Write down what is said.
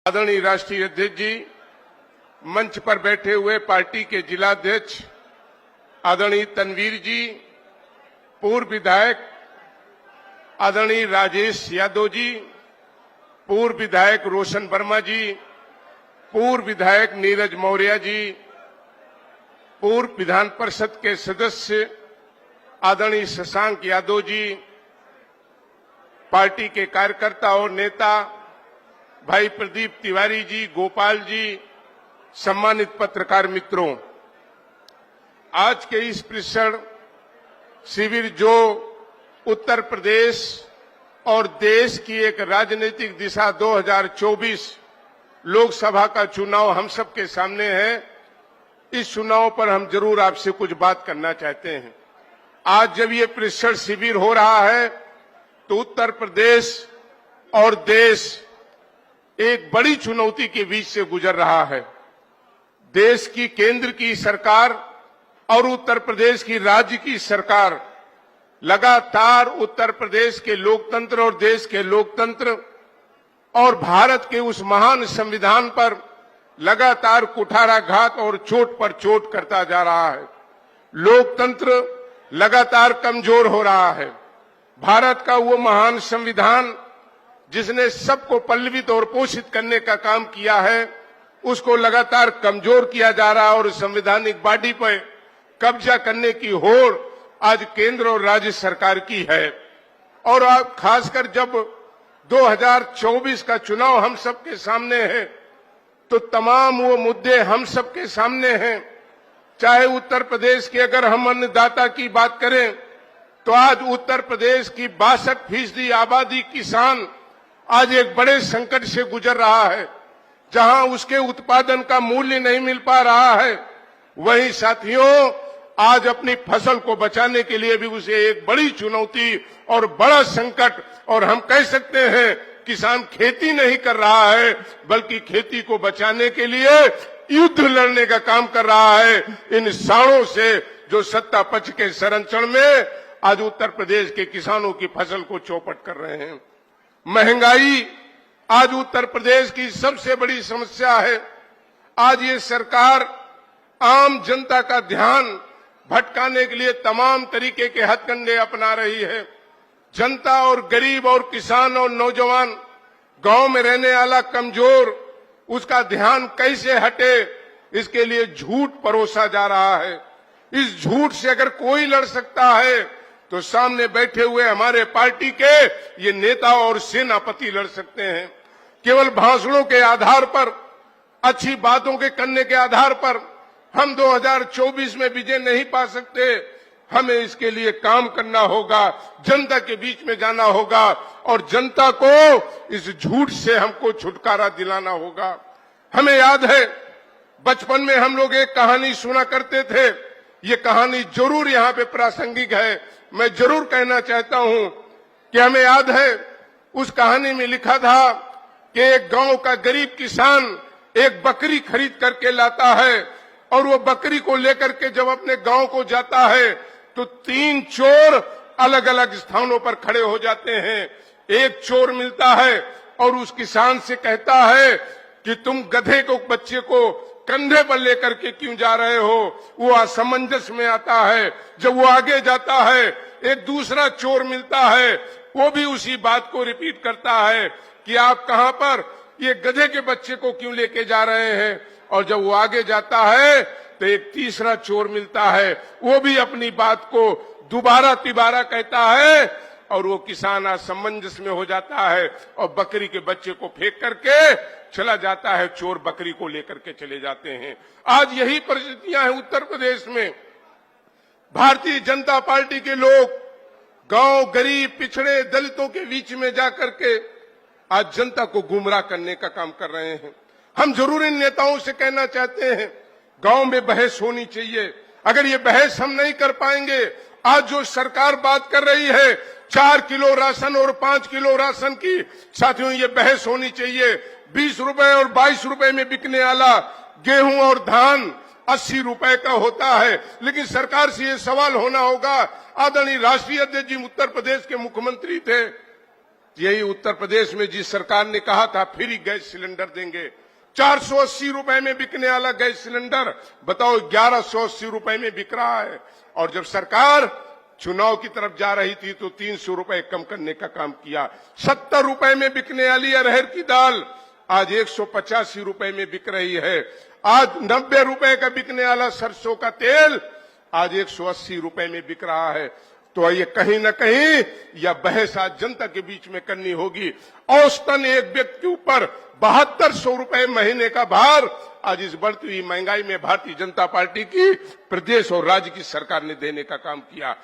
आदरणीय राष्ट्रीय अध्यक्ष जी, मंच पर बैठे हुए पार्टी के जिलाध्यक्ष आदरणीय तनवीर जी, पूर्व विधायक आदरणीय राजेश यादव जी, पूर्व विधायक रोशन वर्मा जी, पूर्व विधायक नीरज मौर्य जी, पूर्व विधान परिषद के सदस्य आदरणीय शशांक यादव जी, पार्टी के कार्यकर्ता और नेता भाई प्रदीप तिवारी जी, गोपाल जी, सम्मानित पत्रकार मित्रों, आज के इस प्रशिक्षण शिविर जो उत्तर प्रदेश और देश की एक राजनीतिक दिशा 2024 लोकसभा का चुनाव हम सबके सामने है, इस चुनाव पर हम जरूर आपसे कुछ बात करना चाहते हैं। आज जब ये प्रशिक्षण शिविर हो रहा है तो उत्तर प्रदेश और देश एक बड़ी चुनौती के बीच से गुजर रहा है। देश की केंद्र की सरकार और उत्तर प्रदेश की राज्य की सरकार लगातार उत्तर प्रदेश के लोकतंत्र और देश के लोकतंत्र और भारत के उस महान संविधान पर लगातार कुठाराघात और चोट पर चोट करता जा रहा है। लोकतंत्र लगातार कमजोर हो रहा है। भारत का वो महान संविधान जिसने सबको पल्लवित और पोषित करने का काम किया है, उसको लगातार कमजोर किया जा रहा है और संवैधानिक बॉडी पर कब्जा करने की होड़ आज केंद्र और राज्य सरकार की है। और अब खासकर जब 2024 का चुनाव हम सबके सामने है तो तमाम वो मुद्दे हम सबके सामने हैं। चाहे उत्तर प्रदेश के अगर हम अन्नदाता की बात करें तो आज उत्तर प्रदेश की 62% आबादी किसान आज एक बड़े संकट से गुजर रहा है। जहां उसके उत्पादन का मूल्य नहीं मिल पा रहा है, वहीं साथियों आज अपनी फसल को बचाने के लिए भी उसे एक बड़ी चुनौती और बड़ा संकट, और हम कह सकते हैं किसान खेती नहीं कर रहा है बल्कि खेती को बचाने के लिए युद्ध लड़ने का काम कर रहा है इन साड़ों से जो सत्ता पक्ष के संरक्षण में आज उत्तर प्रदेश के किसानों की फसल को चौपट कर रहे हैं। महंगाई आज उत्तर प्रदेश की सबसे बड़ी समस्या है। आज ये सरकार आम जनता का ध्यान भटकाने के लिए तमाम तरीके के हथकंडे अपना रही है। जनता और गरीब और किसान और नौजवान, गांव में रहने वाला कमजोर, उसका ध्यान कैसे हटे, इसके लिए झूठ परोसा जा रहा है। इस झूठ से अगर कोई लड़ सकता है तो सामने बैठे हुए हमारे पार्टी के ये नेता और सेनापति लड़ सकते हैं। केवल भाषणों के आधार पर, अच्छी बातों के करने के आधार पर हम 2024 में विजय नहीं पा सकते। हमें इसके लिए काम करना होगा, जनता के बीच में जाना होगा और जनता को इस झूठ से हमको छुटकारा दिलाना होगा। हमें याद है बचपन में हम लोग एक कहानी सुना करते थे। ये कहानी जरूर यहाँ पे प्रासंगिक है। मैं जरूर कहना चाहता हूं कि हमें याद है उस कहानी में लिखा था कि एक गांव का गरीब किसान एक बकरी खरीद करके लाता है और वो बकरी को लेकर के जब अपने गांव को जाता है तो 3 चोर अलग अलग स्थानों पर खड़े हो जाते हैं। एक चोर मिलता है और उस किसान से कहता है कि तुम गधे को बच्चे को कंधे पर लेकर के क्यों जा रहे हो। वो असमंजस में आता है। जब वो आगे जाता है एक दूसरा चोर मिलता है, वो भी उसी बात को रिपीट करता है कि आप कहां पर ये गधे के बच्चे को क्यों लेके जा रहे हैं। और जब वो आगे जाता है तो एक तीसरा चोर मिलता है, वो भी अपनी बात को दोबारा तिबारा कहता है और वो किसान असमंजस में हो जाता है और बकरी के बच्चे को फेंक करके चला जाता है। चोर बकरी को लेकर के चले जाते हैं। आज यही परिस्थितियां हैं उत्तर प्रदेश में। भारतीय जनता पार्टी के लोग गांव, गरीब, पिछड़े, दलितों के बीच में जाकर के आज जनता को गुमराह करने का काम कर रहे हैं। हम जरूर इन नेताओं से कहना चाहते हैं गांव में बहस होनी चाहिए। अगर ये बहस हम नहीं कर पाएंगे, आज जो सरकार बात कर रही है 4 किलो राशन और 5 किलो राशन की, साथियों ये बहस होनी चाहिए। 20 रुपए और 22 रुपए में बिकने वाला गेहूं और धान 80 रुपए का होता है। लेकिन सरकार से ये सवाल होना होगा, आदरणीय राष्ट्रीय अध्यक्ष जी उत्तर प्रदेश के मुख्यमंत्री थे, यही उत्तर प्रदेश में जिस सरकार ने कहा था फ्री गैस सिलेंडर देंगे, 480 रुपए में बिकने वाला गैस सिलेंडर बताओ 1180 रुपए में बिक रहा है। और जब सरकार चुनाव की तरफ जा रही थी तो 300 रुपए कम करने का काम किया। 70 रुपए में बिकने वाली अरहर की दाल आज 185 रुपए में बिक रही है। आज 90 रुपए का बिकने वाला सरसों का तेल आज 180 रुपए में बिक रहा है। तो ये कहीं न कहीं यह बहस आज जनता के बीच में करनी होगी। औसतन एक व्यक्ति के ऊपर 7200 रुपए महीने का भार आज इस बढ़ती हुई महंगाई में भारतीय जनता पार्टी की प्रदेश और राज्य की सरकार ने देने का काम किया।